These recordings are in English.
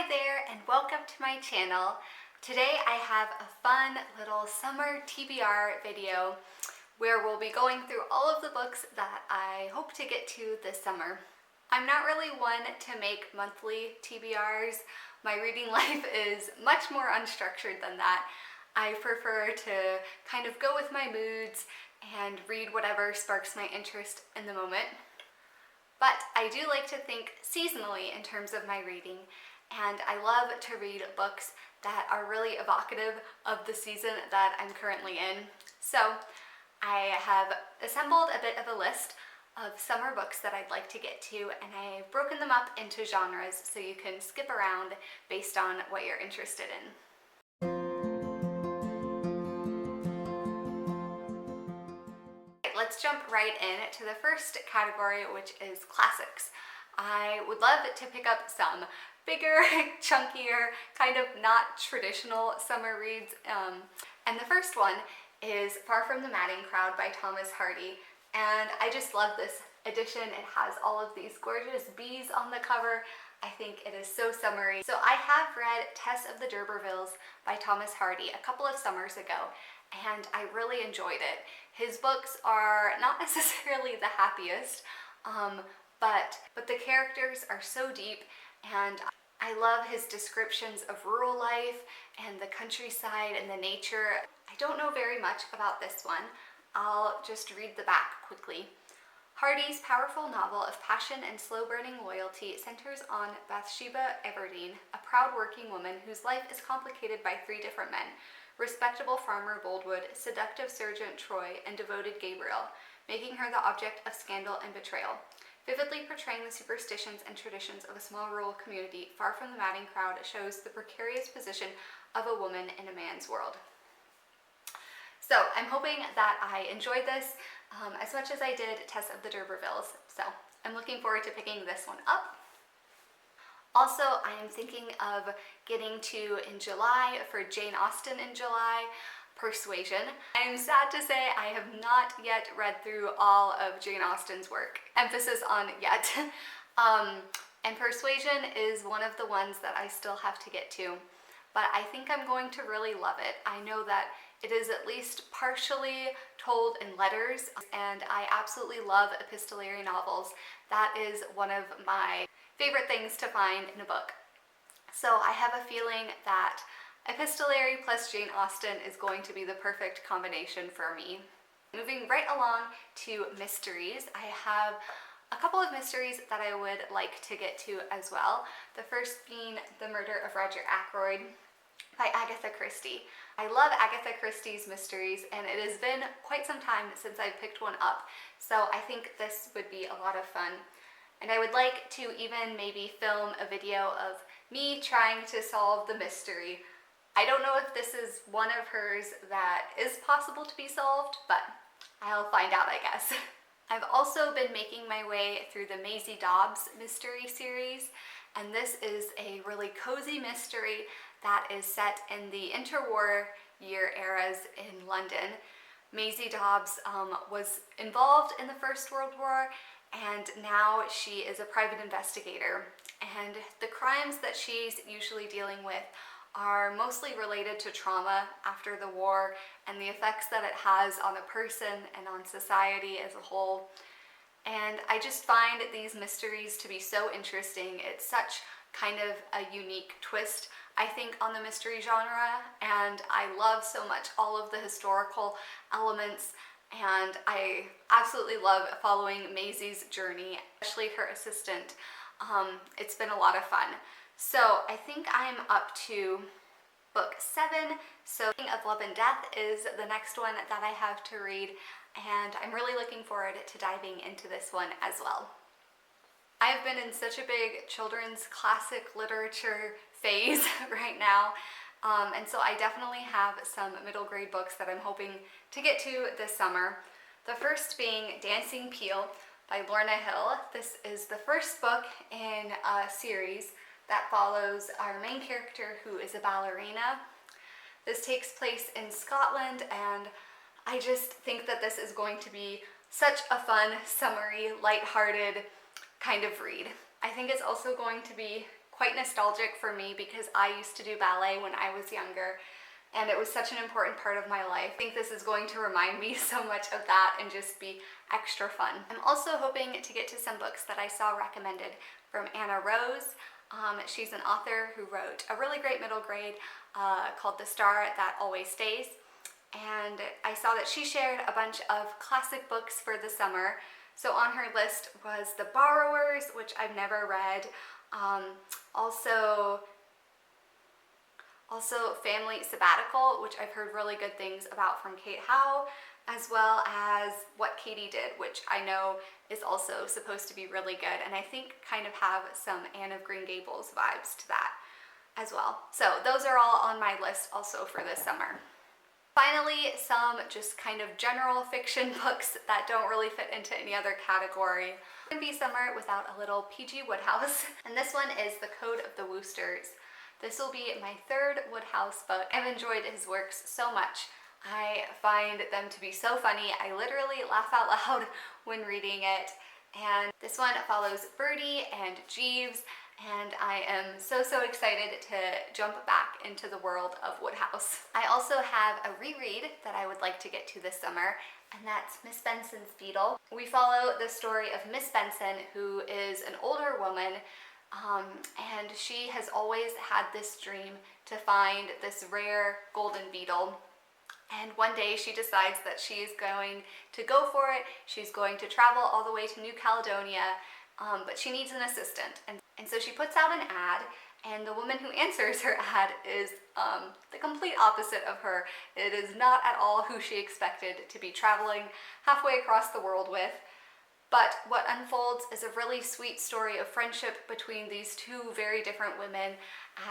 Hi there and welcome to my channel. Today I have a fun little summer TBR video where we'll be going through all of the books that I hope to get to this summer. I'm not really one to make monthly TBRs. My reading life is much more unstructured than that. I prefer to kind of go with my moods and read whatever sparks my interest in the moment. But I do like to think seasonally in terms of my reading, and I love to read books that are really evocative of the season that I'm currently in. So I have assembled a bit of a list of summer books that I'd like to get to, and I've broken them up into genres so you can skip around based on what you're interested in. Let's jump right in to the first category, which is classics. I would love to pick up some bigger, chunkier, kind of not traditional summer reads. And the first one is Far From the Madding Crowd by Thomas Hardy. And I just love this edition. It has all of these gorgeous bees on the cover. I think it is so summery. So I have read Tess of the D'Urbervilles by Thomas Hardy a couple of summers ago, and I really enjoyed it. His books are not necessarily the happiest, but the characters are so deep, and I love his descriptions of rural life and the countryside and the nature. I don't know very much about this one. I'll just read the back quickly. Hardy's powerful novel of passion and slow-burning loyalty centers on Bathsheba Everdeen, a proud working woman whose life is complicated by three different men: respectable farmer Boldwood, seductive Sergeant Troy, and devoted Gabriel, making her the object of scandal and betrayal. Vividly portraying the superstitions and traditions of a small rural community, Far From the Madding Crowd shows the precarious position of a woman in a man's world. So I'm hoping that I enjoyed this as much as I did Tess of the D'Urbervilles. So I'm looking forward to picking this one up. Also, I am thinking of getting to, in July, for Jane Austen in July, Persuasion. I'm sad to say I have not yet read through all of Jane Austen's work. Emphasis on yet. And Persuasion is one of the ones that I still have to get to. But I think I'm going to really love it. I know that it is at least partially told in letters, and I absolutely love epistolary novels. That is one of my favorite things to find in a book. So I have a feeling that epistolary plus Jane Austen is going to be the perfect combination for me. Moving right along to mysteries, I have a couple of mysteries that I would like to get to as well. The first being The Murder of Roger Ackroyd by Agatha Christie. I love Agatha Christie's mysteries, and it has been quite some time since I've picked one up, so I think this would be a lot of fun. And I would like to even maybe film a video of me trying to solve the mystery. I don't know if this is one of hers that is possible to be solved, but I'll find out, I guess. I've also been making my way through the Maisie Dobbs mystery series, and this is a really cozy mystery that is set in the interwar year eras in London. Maisie Dobbs was involved in the First World War, and now she is a private investigator. And the crimes that she's usually dealing with are mostly related to trauma after the war and the effects that it has on a person and on society as a whole. And I just find these mysteries to be so interesting. It's such kind of a unique twist, I think, on the mystery genre, and I love so much all of the historical elements, and I absolutely love following Maisie's journey, especially her assistant. It's been a lot of fun. So I think I'm up to book 7, so King of Love and Death is the next one that I have to read, and I'm really looking forward to diving into this one as well. I've been in such a big children's classic literature phase right now, and so I definitely have some middle grade books that I'm hoping to get to this summer. The first being Dancing Peel by Lorna Hill. This is the first book in a series that follows our main character, who is a ballerina. This takes place in Scotland, and I just think that this is going to be such a fun, summery, lighthearted kind of read. I think it's also going to be quite nostalgic for me because I used to do ballet when I was younger, and it was such an important part of my life. I think this is going to remind me so much of that and just be extra fun. I'm also hoping to get to some books that I saw recommended from Anna Rose. She's an author who wrote a really great middle grade called The Star That Always Stays. And I saw that she shared a bunch of classic books for the summer. So on her list was The Borrowers, which I've never read. Also Family Sabbatical, which I've heard really good things about from Kate Howe, as well as What Katy Did, which I know is also supposed to be really good, and I think kind of have some Anne of Green Gables vibes to that as well. So those are all on my list also for this summer. Finally, some just kind of general fiction books that don't really fit into any other category. It wouldn't be summer without a little P.G. Wodehouse, and this one is The Code of the Woosters. This will be my third Wodehouse book. I've enjoyed his works so much. I find them to be so funny. I literally laugh out loud when reading it. And this one follows Birdie and Jeeves, and I am so excited to jump back into the world of Wodehouse. I also have a reread that I would like to get to this summer, and that's Miss Benson's Beetle. We follow the story of Miss Benson, who is an older woman, and she has always had this dream to find this rare golden beetle. And one day she decides that she is going to go for it. She's going to travel all the way to New Caledonia, but she needs an assistant. And so she puts out an ad, and the woman who answers her ad is the complete opposite of her. It is not at all who she expected to be traveling halfway across the world with. But what unfolds is a really sweet story of friendship between these two very different women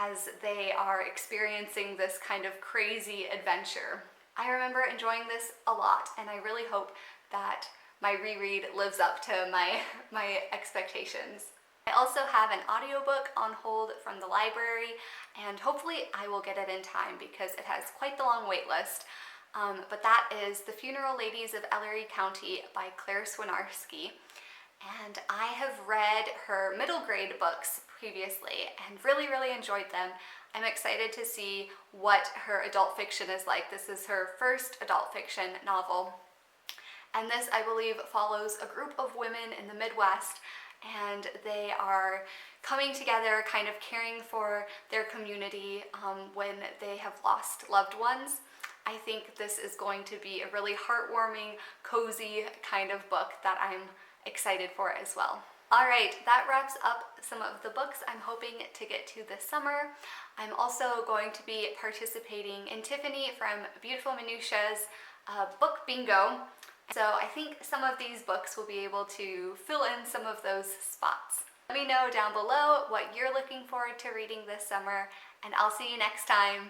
as they are experiencing this kind of crazy adventure. I remember enjoying this a lot, and I really hope that my reread lives up to my expectations. I also have an audiobook on hold from the library, and hopefully I will get it in time because it has quite the long wait list. But that is The Funeral Ladies of Ellerie County by Claire Swinarski. And I have read her middle grade books previously and really enjoyed them. I'm excited to see what her adult fiction is like. This is her first adult fiction novel. And this, I believe, follows a group of women in the Midwest, and they are coming together, kind of caring for their community when they have lost loved ones. I think this is going to be a really heartwarming, cozy kind of book that I'm excited for as well. Alright, that wraps up some of the books I'm hoping to get to this summer. I'm also going to be participating in Tiffany from Beautiful Minutia's book bingo. So I think some of these books will be able to fill in some of those spots. Let me know down below what you're looking forward to reading this summer, and I'll see you next time.